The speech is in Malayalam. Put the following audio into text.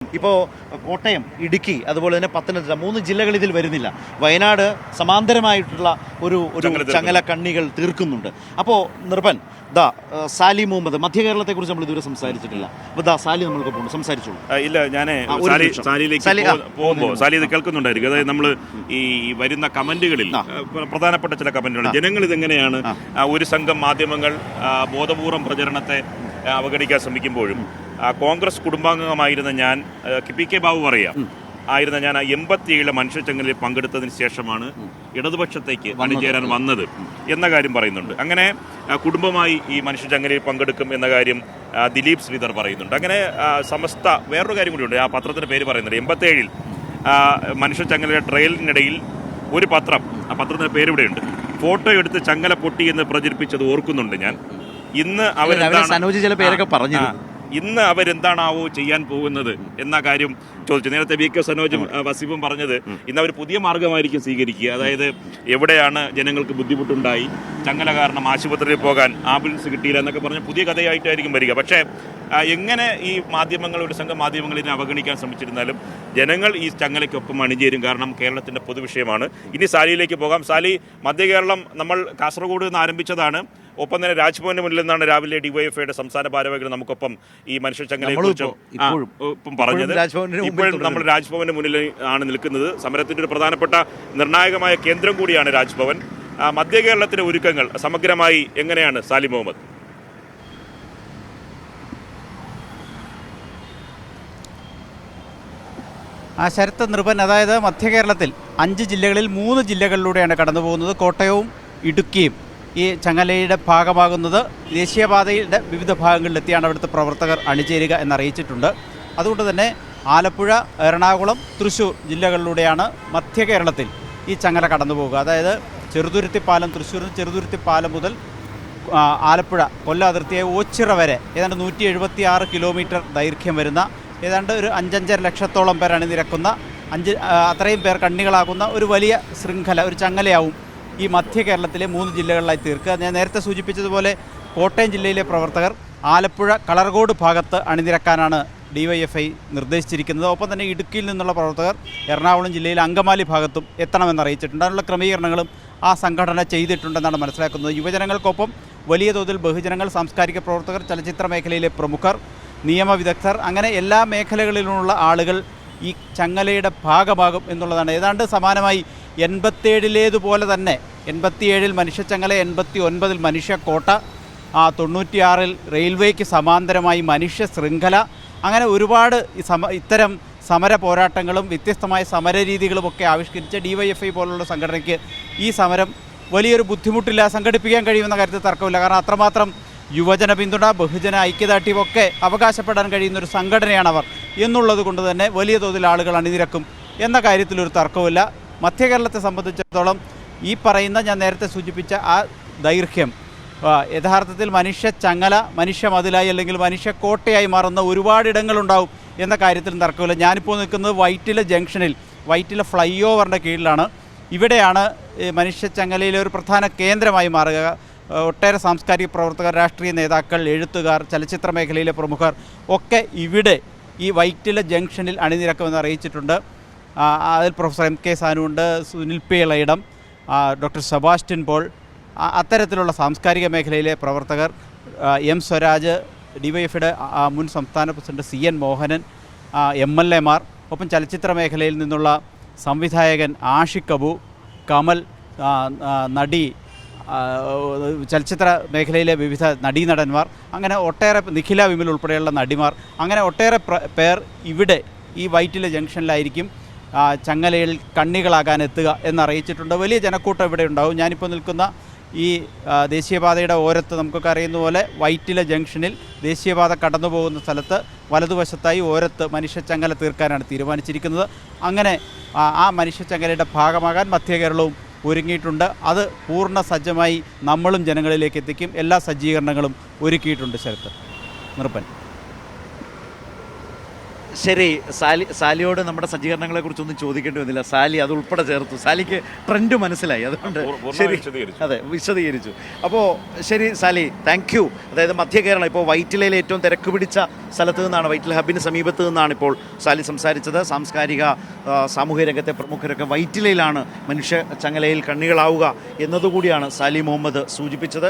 ഇപ്പോൾ കോട്ടയം, ഇടുക്കി, അതുപോലെ തന്നെ പത്തനംതിട്ട 3 ജില്ലകൾ ഇതിൽ വരുന്നില്ല. വയനാട് സമാന്തരമായിട്ടുള്ള ഒരു ചങ്ങല കണ്ണികൾ തീർക്കുന്നുണ്ട്. അപ്പോൾ നിർഭൻ സാലി മുഹമ്മദ്, മധ്യ കേരളത്തെക്കുറിച്ച് നമ്മൾ ഇതുവരെ സംസാരിച്ചിട്ടില്ല. അപ്പോൾ സാലി നമ്മൾക്ക് പോകുന്നു, സംസാരിച്ചോളൂ. ഇല്ല, ഞാൻ സാലിയിലേക്ക് പോകുമ്പോൾ സാലി ഇത് കേൾക്കുന്നുണ്ടായിരിക്കും. അതായത് നമ്മൾ ഈ വരുന്ന കമന്റുകളിൽ പ്രധാനപ്പെട്ട ചില കമന്റുകൾ, ജനങ്ങൾ ഇതെങ്ങനെയാണ് ഒരു സംഘം മാധ്യമങ്ങൾ ബോധപൂർവം പ്രചരണത്തെ അവഗണിക്കാൻ ശ്രമിക്കുമ്പോഴും കോൺഗ്രസ് കുടുംബാംഗമായിരുന്ന ഞാൻ, പി.കെ. ബാബു പറയാം, ആയിരുന്ന ഞാൻ 87 മനുഷ്യച്ചങ്ങലിൽ പങ്കെടുത്തതിന് ശേഷമാണ് ഇടതുപക്ഷത്തേക്ക് അണിചേരാൻ വന്നത് എന്ന കാര്യം പറയുന്നുണ്ട്. അങ്ങനെ കുടുംബമായി ഈ മനുഷ്യച്ചങ്ങലിൽ പങ്കെടുക്കും എന്ന കാര്യം ദിലീപ് ശ്രീധർ പറയുന്നുണ്ട്. അങ്ങനെ സമസ്ത വേറൊരു കാര്യം കൂടിയുണ്ട്, ആ പത്രത്തിൻ്റെ പേര് പറയുന്നുണ്ട്. 87 മനുഷ്യച്ചങ്ങലയുടെ ട്രയലിനിടയിൽ ഒരു പത്രം, ആ പത്രത്തിൻ്റെ പേരിവിടെയുണ്ട്, ഫോട്ടോ എടുത്ത് ചങ്ങല പൊട്ടി എന്ന് പ്രചരിപ്പിച്ചത് ഓർക്കുന്നുണ്ട് ഞാൻ. ഇന്ന് അവരെന്താണാവോ ചെയ്യാൻ പോകുന്നത് എന്ന കാര്യം ചോദിച്ചു. നേരത്തെ വി.കെ. സനോജും വസീഫും പറഞ്ഞത് ഇന്ന് അവർ പുതിയ മാർഗമായിരിക്കും സ്വീകരിക്കുക. അതായത് എവിടെയാണ് ജനങ്ങൾക്ക് ബുദ്ധിമുട്ടുണ്ടായി, ചങ്ങല കാരണം ആശുപത്രിയിൽ പോകാൻ ആംബുലൻസ് കിട്ടിയില്ല എന്നൊക്കെ പറഞ്ഞ് പുതിയ കഥയായിട്ടായിരിക്കും വരിക. പക്ഷേ എങ്ങനെ ഈ മാധ്യമങ്ങൾ, ഒരു സംഘം മാധ്യമങ്ങളിനെ അവഗണിക്കാൻ ശ്രമിച്ചിരുന്നാലും ജനങ്ങൾ ഈ ചങ്ങലയ്ക്കൊപ്പം അണിചേരും. കാരണം കേരളത്തിൻ്റെ പൊതുവിഷയമാണ്. ഇനി സാലിയിലേക്ക് പോകാം. സാലി, മധ്യ കേരളം നമ്മൾ കാസർഗോഡ് നിന്ന് ആരംഭിച്ചതാണ്. ഒപ്പം തന്നെ രാജ്ഭവന് മുന്നിൽ നിന്നാണ് രാവിലെ ഡിവൈഎഫ്ഐയുടെ സംസ്ഥാന ഭാരവാഹികൾ നമുക്കൊപ്പം ഈ മനുഷ്യച്ചങ്ങലയെക്കുറിച്ചും ഇപ്പം പറഞ്ഞത്. ഇപ്പോഴും നമ്മൾ രാജ്ഭവന് മുന്നിൽ ആണ് നിൽക്കുന്നത്. സമരത്തിൻ്റെ ഒരു പ്രധാനപ്പെട്ട നിർണായകമായ കേന്ദ്രം കൂടിയാണ് രാജ്ഭവൻ. മധ്യ കേരളത്തിലെ ഒരുക്കങ്ങൾ സമഗ്രമായി എങ്ങനെയാണ് സാലി മുഹമ്മദ്? ശരത്ത് നിർഭൻ, അതായത് മധ്യ കേരളത്തിൽ 5 ജില്ലകളിൽ 3 ജില്ലകളിലൂടെയാണ് കടന്നു പോകുന്നത്. കോട്ടയവും ഇടുക്കിയും ഈ ചങ്ങലയുടെ ഭാഗമാകുന്നത്. ദേശീയപാതയുടെ വിവിധ ഭാഗങ്ങളിലെത്തിയാണ് അവിടുത്തെ പ്രവർത്തകർ അണിചേരുക എന്നറിയിച്ചിട്ടുണ്ട്. അതുകൊണ്ട് തന്നെ ആലപ്പുഴ, എറണാകുളം, തൃശ്ശൂർ ജില്ലകളിലൂടെയാണ് മധ്യ കേരളത്തിൽ ഈ ചങ്ങല കടന്നു പോകുക. അതായത് ചെറുതുരുത്തിപ്പാലം, തൃശ്ശൂരിന് ചെറുതുരുത്തിപ്പാലം മുതൽ ആലപ്പുഴ കൊല്ല അതിർത്തിയായ ഓച്ചിറ വരെ ഏതാണ്ട് 176 കിലോമീറ്റർ ദൈർഘ്യം വരുന്ന, ഏതാണ്ട് ഒരു 5-5.5 ലക്ഷത്തോളം പേർ അണിനിരക്കുന്ന, അത്രയും പേർ കണ്ണികളാകുന്ന ഒരു വലിയ ശൃംഖല, ഒരു ചങ്ങലയാവും ഈ മധ്യ കേരളത്തിലെ 3 ജില്ലകളിലായി തീർക്കുക. ഞാൻ നേരത്തെ സൂചിപ്പിച്ചതുപോലെ കോട്ടയം ജില്ലയിലെ പ്രവർത്തകർ ആലപ്പുഴ കളർകോട് ഭാഗത്ത് അണിനിരക്കാനാണ് ഡിവൈഎഫ്ഐ നിർദ്ദേശിച്ചിരിക്കുന്നത്. ഒപ്പം തന്നെ ഇടുക്കിയിൽ നിന്നുള്ള പ്രവർത്തകർ എറണാകുളം ജില്ലയിൽ അങ്കമാലി ഭാഗത്തും എത്തണമെന്ന് അറിയിച്ചിട്ടുണ്ട്. അതിനുള്ള ക്രമീകരണങ്ങളും ആ സംഘടന ചെയ്തിട്ടുണ്ടെന്നാണ് മനസ്സിലാക്കുന്നത്. യുവജനങ്ങൾക്കൊപ്പം വലിയ തോതിൽ ബഹുജനങ്ങൾ, സാംസ്കാരിക പ്രവർത്തകർ, ചലച്ചിത്ര മേഖലയിലെ പ്രമുഖർ, നിയമവിദഗ്ധർ, അങ്ങനെ എല്ലാ മേഖലകളിലുമുള്ള ആളുകൾ ഈ ചങ്ങലയുടെ ഭാഗമാകും എന്നുള്ളതാണ്. ഏതാണ്ട് സമാനമായി 87-ലേതുപോലെ തന്നെ 87-ൽ മനുഷ്യച്ചങ്ങല, 89-ൽ മനുഷ്യക്കോട്ട, 96-ൽ റെയിൽവേക്ക് സമാന്തരമായി മനുഷ്യ ശൃംഖല, അങ്ങനെ ഒരുപാട് ഇത്തരം സമര പോരാട്ടങ്ങളും വ്യത്യസ്തമായ സമരരീതികളുമൊക്കെ ആവിഷ്കരിച്ച ഡിവൈഎഫ്ഐ പോലുള്ള സംഘടനയ്ക്ക് ഈ സമരം വലിയൊരു ബുദ്ധിമുട്ടില്ല സംഘടിപ്പിക്കാൻ കഴിയുമെന്ന കാര്യത്തിൽ തർക്കമില്ല. കാരണം അത്രമാത്രം യുവജന പിന്തുണ, ബഹുജന ഐക്യദാർഢ്യമൊക്കെ അവകാശപ്പെടാൻ കഴിയുന്നൊരു സംഘടനയാണ് അവർ എന്നുള്ളത് കൊണ്ട് തന്നെ വലിയ തോതിൽ ആളുകൾ അണിനിരക്കും എന്ന കാര്യത്തിലൊരു തർക്കമില്ല. മധ്യ കേരളത്തെ സംബന്ധിച്ചിടത്തോളം ഈ പറയുന്ന, ഞാൻ നേരത്തെ സൂചിപ്പിച്ച ആ ദൈർഘ്യം യഥാർത്ഥത്തിൽ മനുഷ്യ ചങ്ങല, മനുഷ്യ മതിലായി അല്ലെങ്കിൽ മനുഷ്യ കോട്ടയായി മാറുന്ന ഒരുപാടിടങ്ങളുണ്ടാവും എന്ന കാര്യത്തിലും തർക്കമില്ല. ഞാനിപ്പോൾ നിൽക്കുന്നത് വൈറ്റില ജംഗ്ഷനിൽ, വൈറ്റില ഫ്ലൈ ഓവറിൻ്റെ കീഴിലാണ്. ഇവിടെയാണ് മനുഷ്യ ചങ്ങലയിലെ ഒരു പ്രധാന കേന്ദ്രമായി മാറുക. ഒട്ടേറെ സാംസ്കാരിക പ്രവർത്തകർ, രാഷ്ട്രീയ നേതാക്കൾ, എഴുത്തുകാർ, ചലച്ചിത്ര മേഖലയിലെ പ്രമുഖർ ഒക്കെ ഇവിടെ ഈ വൈറ്റില ജംഗ്ഷനിൽ അണിനിരക്കുമെന്ന് അറിയിച്ചിട്ടുണ്ട്. അതിൽ പ്രൊഫസർ M.K. സാനുണ്ട്, സുനിൽ P. ഇളയിടം, ഡോക്ടർ സെബാസ്റ്റ്യൻ പോൾ, അത്തരത്തിലുള്ള സാംസ്കാരിക മേഖലയിലെ പ്രവർത്തകർ, M. സ്വരാജ്, ഡിവൈഎഫ്ഐയുടെ മുൻ സംസ്ഥാന പ്രസിഡന്റ് CN മോഹനൻ, MLA മാർ, ഒപ്പം ചലച്ചിത്ര മേഖലയിൽ നിന്നുള്ള സംവിധായകൻ ആഷിഖ് അബു, കമൽ, നടി, ചലച്ചിത്ര മേഖലയിലെ വിവിധ നടീനടന്മാർ, അങ്ങനെ ഒട്ടേറെ, നിഖില വിമൽ ഉൾപ്പെടെയുള്ള നടിമാർ, അങ്ങനെ ഒട്ടേറെ പേർ ഇവിടെ ഈ വൈറ്റില ജംഗ്ഷനിലായിരിക്കും ചങ്ങലയിൽ കണ്ണികളാകാൻ എത്തുക എന്നറിയിച്ചിട്ടുണ്ട്. വലിയ ജനക്കൂട്ടം ഇവിടെ ഉണ്ടാവും. ഞാനിപ്പോൾ നിൽക്കുന്ന ഈ ദേശീയപാതയുടെ ഓരത്ത്, നമുക്കൊക്കെ അറിയുന്ന പോലെ വൈറ്റില ജംഗ്ഷനിൽ ദേശീയപാത കടന്നു പോകുന്ന സ്ഥലത്ത് വലതുവശത്തായി ഓരത്ത് മനുഷ്യച്ചങ്ങല തീർക്കാനാണ് തീരുമാനിച്ചിരിക്കുന്നത്. അങ്ങനെ ആ മനുഷ്യച്ചങ്ങലയുടെ ഭാഗമാകാൻ മധ്യ കേരളവും ഒരുങ്ങിയിട്ടുണ്ട്. അത് പൂർണ്ണ സജ്ജമായി നമ്മളും ജനങ്ങളിലേക്ക് എത്തിക്കും. എല്ലാ സജ്ജീകരണങ്ങളും ഒരുക്കിയിട്ടുണ്ട്. ശരത്ത്, നിർഭൻ. ശരി, സാലിയോട് നമ്മുടെ സജ്ജീകരണങ്ങളെ കുറിച്ചൊന്നും ചോദിക്കേണ്ടി വന്നില്ല. സാലി അത് ഉൾപ്പെടെ ചേർത്തു. സാലിക്ക് ട്രെൻഡ് മനസ്സിലായി, അതുകൊണ്ട് ശരി, അതെ, വിശദീകരിച്ചു. അപ്പോൾ ശരി സാലി, താങ്ക് യു. അതായത് മധ്യ കേരളം, ഇപ്പോൾ വൈറ്റിലയിലെ ഏറ്റവും തിരക്ക് പിടിച്ച സ്ഥലത്ത് നിന്നാണ്, വൈറ്റില ഹബിന് സമീപത്ത് നിന്നാണ് ഇപ്പോൾ സാലി സംസാരിച്ചത്. സാംസ്കാരിക സാമൂഹ്യ രംഗത്തെ പ്രമുഖരൊക്കെ വൈറ്റിലയിലാണ് മനുഷ്യ ചങ്ങലയിൽ കണ്ണികളാവുക എന്നതുകൂടിയാണ് സാലി മുഹമ്മദ് സൂചിപ്പിച്ചത്.